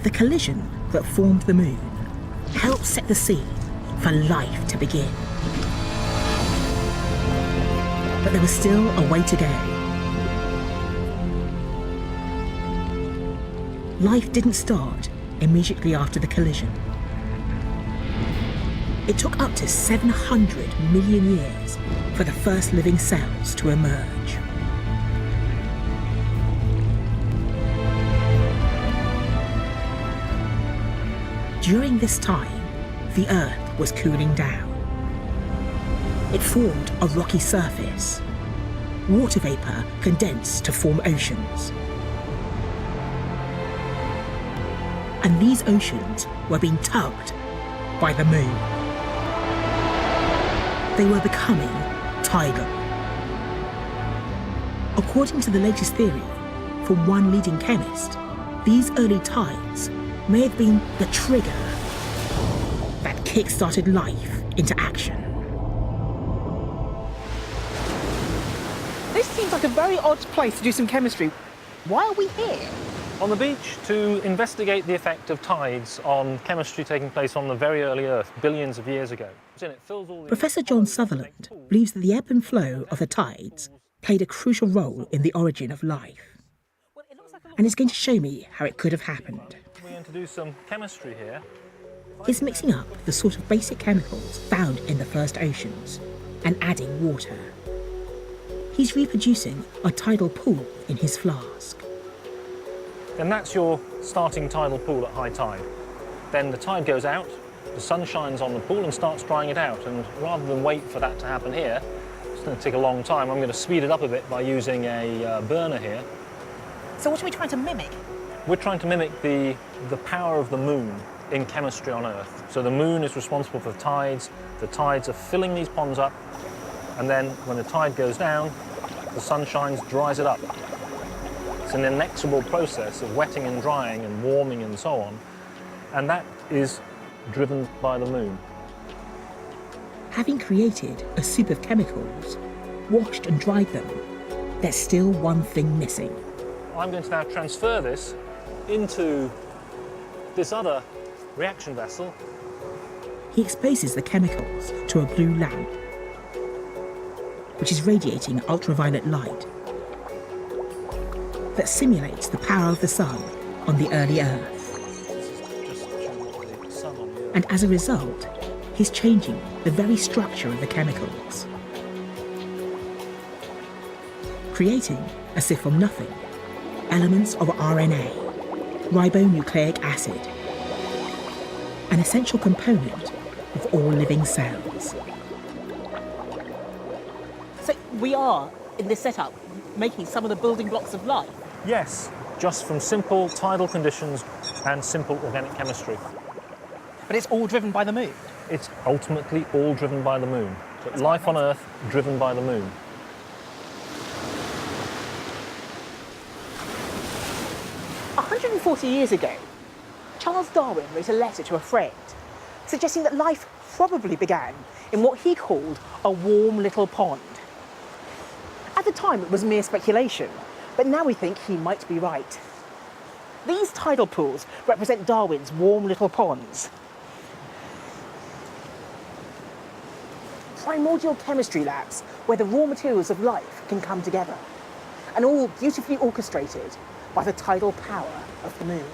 The collision that formed the moon helped set the scene for life to begin. But there was still a way to go. Life didn't start immediately after the collision. It took up to 700 million years for the first living cells to emerge. During this time, the Earth was cooling down. It formed a rocky surface. Water vapor condensed to form oceans. And these oceans were being tugged by the moon. They were becoming tidal. According to the latest theory from one leading chemist, these early tides may have been the trigger that kick-started life into action. This seems like a very odd place to do some chemistry. Why are we here? On the beach to investigate the effect of tides on chemistry taking place on the very early Earth, billions of years ago. Professor John Sutherland believes that the ebb and flow of the tides played a crucial role in the origin of life. And he's going to show me how it could have happened. We're going to do some chemistry here. He's mixing up the sort of basic chemicals found in the first oceans and adding water. He's reproducing a tidal pool in his flask. And that's your starting tidal pool at high tide. Then the tide goes out, the sun shines on the pool and starts drying it out. And rather than wait for that to happen here, it's going to take a long time. I'm going to speed it up a bit by using a burner here. So what are we trying to mimic? We're trying to mimic the power of the moon in chemistry on Earth. So the moon is responsible for the tides are filling these ponds up, and then when the tide goes down, the sun shines, dries it up. It's an inexorable process of wetting and drying and warming and so on, and that is driven by the moon. Having created a soup of chemicals, washed and dried them, there's still one thing missing. I'm going to now transfer this into this other reaction vessel. He exposes the chemicals to a blue lamp, which is radiating ultraviolet light that simulates the power of the sun on the early Earth. And as a result, he's changing the very structure of the chemicals, creating, as if from nothing, elements of RNA, ribonucleic acid, an essential component of all living cells. So we are, in this setup, making some of the building blocks of life. Yes, just from simple tidal conditions and simple organic chemistry. But it's all driven by the moon. It's ultimately all driven by the moon. But life on Earth driven by the moon. 140 years ago, Charles Darwin wrote a letter to a friend suggesting that life probably began in what he called a warm little pond. At the time, it was mere speculation, but now we think he might be right. These tidal pools represent Darwin's warm little ponds. Primordial chemistry labs where the raw materials of life can come together, and all beautifully orchestrated by the tidal power of the moon.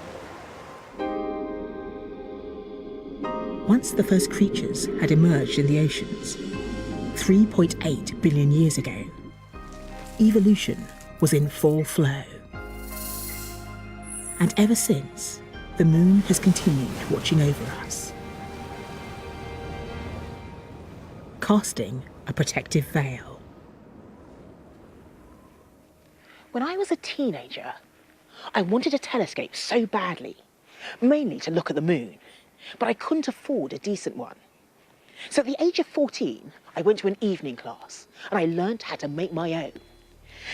Once the first creatures had emerged in the oceans, 3.8 billion years ago, evolution was in full flow. And ever since, the moon has continued watching over us, casting a protective veil. When I was a teenager, I wanted a telescope so badly, mainly to look at the moon, but I couldn't afford a decent one. So at the age of 14, I went to an evening class and I learned how to make my own.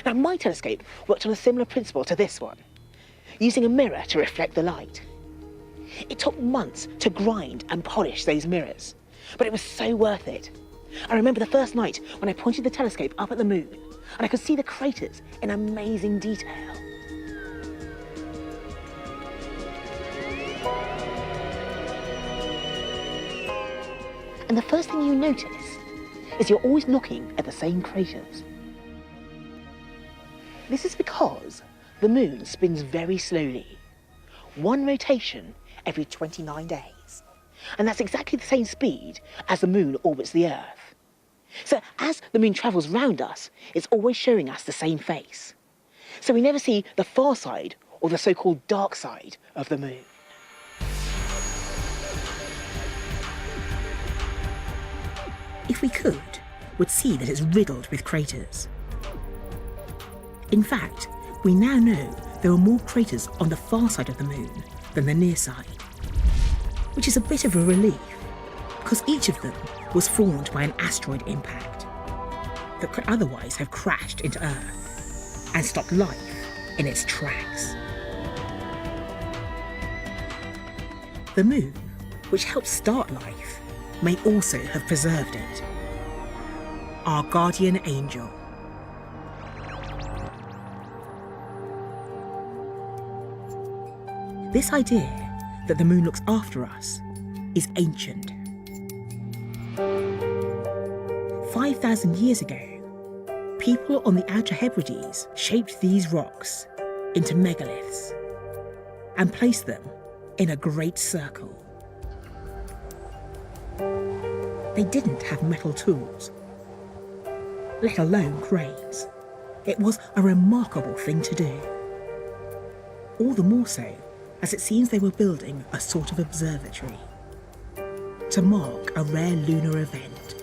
Now, my telescope worked on a similar principle to this one, using a mirror to reflect the light. It took months to grind and polish those mirrors, but it was so worth it. I remember the first night when I pointed the telescope up at the moon and I could see the craters in amazing detail. And the first thing you notice is you're always looking at the same craters. This is because the moon spins very slowly, one rotation every 29 days. And that's exactly the same speed as the moon orbits the Earth. So as the moon travels round us, it's always showing us the same face. So we never see the far side or the so-called dark side of the moon. If we could, we'd see that it's riddled with craters. In fact, we now know there are more craters on the far side of the moon than the near side, which is a bit of a relief, because each of them was formed by an asteroid impact that could otherwise have crashed into Earth and stopped life in its tracks. The moon, which helped start life, may also have preserved it. Our guardian angel. This idea that the moon looks after us is ancient. 5,000 years ago, people on the Outer Hebrides shaped these rocks into megaliths and placed them in a great circle. They didn't have metal tools, let alone cranes. It was a remarkable thing to do. All the more so as it seems they were building a sort of observatory to mark a rare lunar event.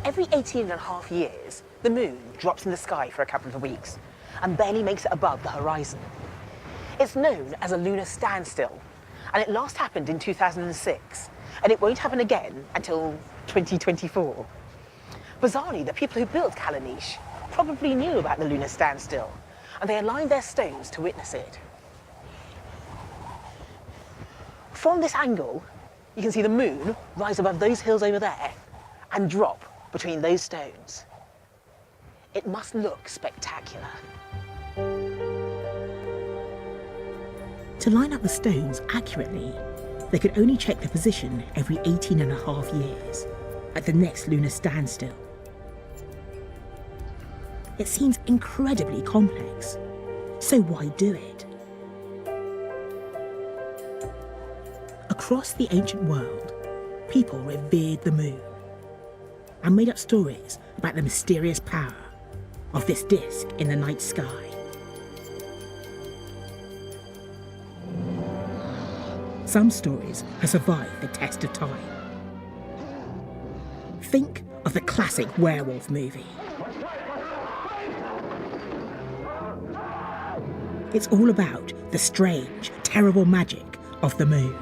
Every 18.5 years, the moon drops in the sky for a couple of weeks and barely makes it above the horizon. It's known as a lunar standstill, and it last happened in 2006, and it won't happen again until 2024. Bizarrely, the people who built Kalanish probably knew about the lunar standstill, and they aligned their stones to witness it. From this angle, you can see the moon rise above those hills over there and drop between those stones. It must look spectacular. To line up the stones accurately, they could only check their position every 18.5 years at the next lunar standstill. It seems incredibly complex, so why do it? Across the ancient world, people revered the moon and made up stories about the mysterious power of this disk in the night sky. Some stories have survived the test of time. Think of the classic werewolf movie. It's all about the strange, terrible magic of the moon.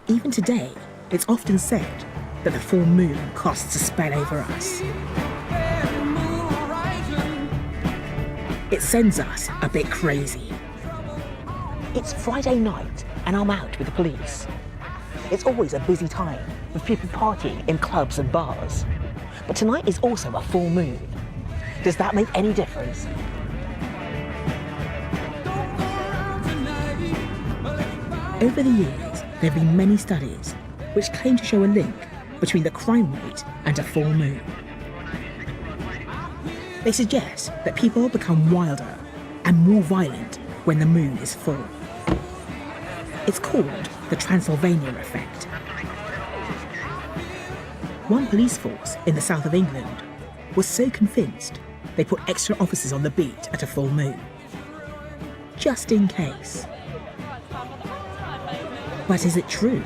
Even today, it's often said that the full moon casts a spell over us. It sends us a bit crazy. It's Friday night and I'm out with the police. It's always a busy time with people partying in clubs and bars. But tonight is also a full moon. Does that make any difference? Over the years, there have been many studies which claim to show a link between the crime rate and a full moon. They suggest that people become wilder and more violent when the moon is full. It's called the Transylvania effect. One police force in the south of England was so convinced they put extra officers on the beat at a full moon, just in case. But is it true?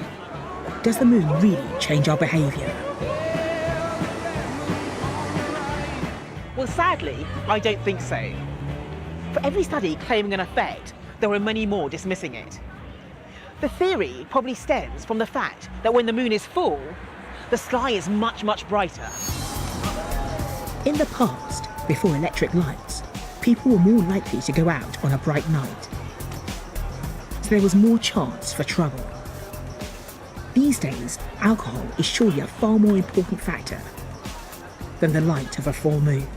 Does the moon really change our behaviour? Well, sadly, I don't think so. For every study claiming an effect, there are many more dismissing it. The theory probably stems from the fact that when the moon is full, the sky is much, much brighter. In the past, before electric lights, people were more likely to go out on a bright night, so there was more chance for trouble. These days, alcohol is surely a far more important factor than the light of a full moon.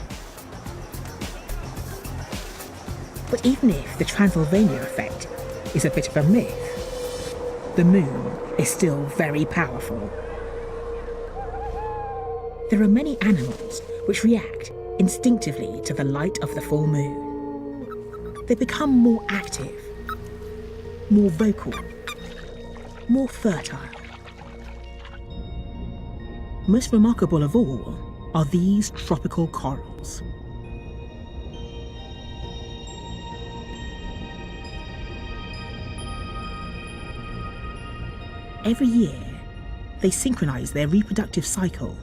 But even if the Transylvania effect is a bit of a myth, the moon is still very powerful. There are many animals which react instinctively to the light of the full moon. They become more active, more vocal, more fertile. Most remarkable of all are these tropical corals. Every year, they synchronize their reproductive cycle.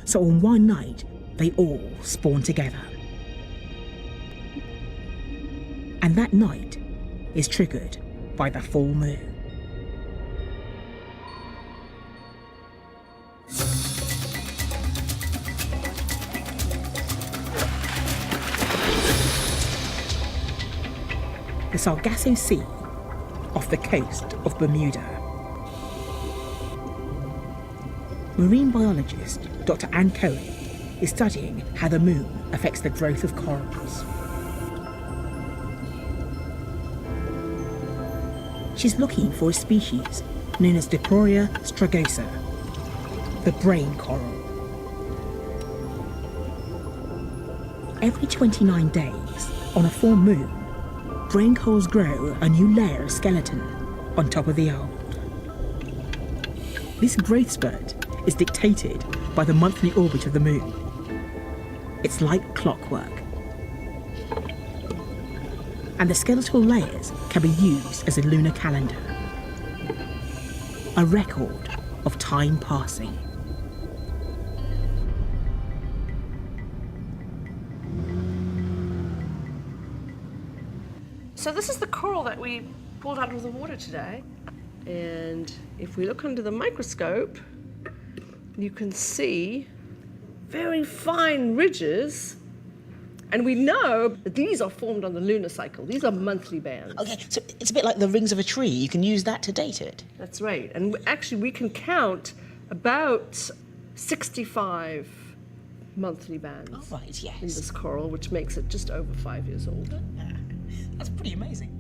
So on one night, they all spawn together. And that night is triggered by the full moon. The Sargasso Sea, off the coast of Bermuda. Marine biologist Dr. Anne Cohen is studying how the moon affects the growth of corals. She's looking for a species known as Diporia strigosa, the brain coral. Every 29 days, on a full moon, brain corals grow a new layer of skeleton on top of the old. This growth spurt is dictated by the monthly orbit of the moon. It's like clockwork. And the skeletal layers can be used as a lunar calendar, a record of time passing. So this is the coral that we pulled out of the water today. And if we look under the microscope, you can see very fine ridges. And we know that these are formed on the lunar cycle. These are monthly bands. Okay, so it's a bit like the rings of a tree. You can use that to date it. That's right. And actually, we can count about 65 monthly bands Oh, right, yes. in this coral, which makes it just over 5 years old. That's pretty amazing.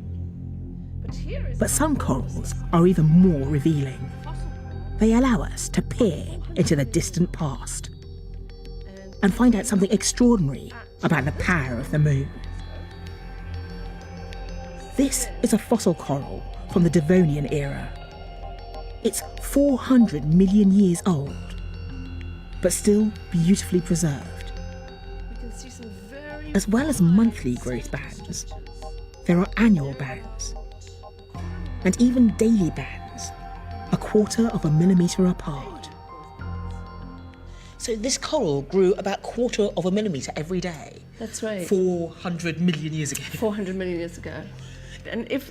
But some corals are even more revealing. They allow us to peer into the distant past and find out something extraordinary about the power of the moon. This is a fossil coral from the Devonian era. It's 400 million years old, but still beautifully preserved. As well as monthly growth bands, there are annual bands, and even daily bands, 1/4 millimeter apart. So this coral grew about 1/4 millimeter every day. That's right. 400 million years ago. 400 million years ago. And if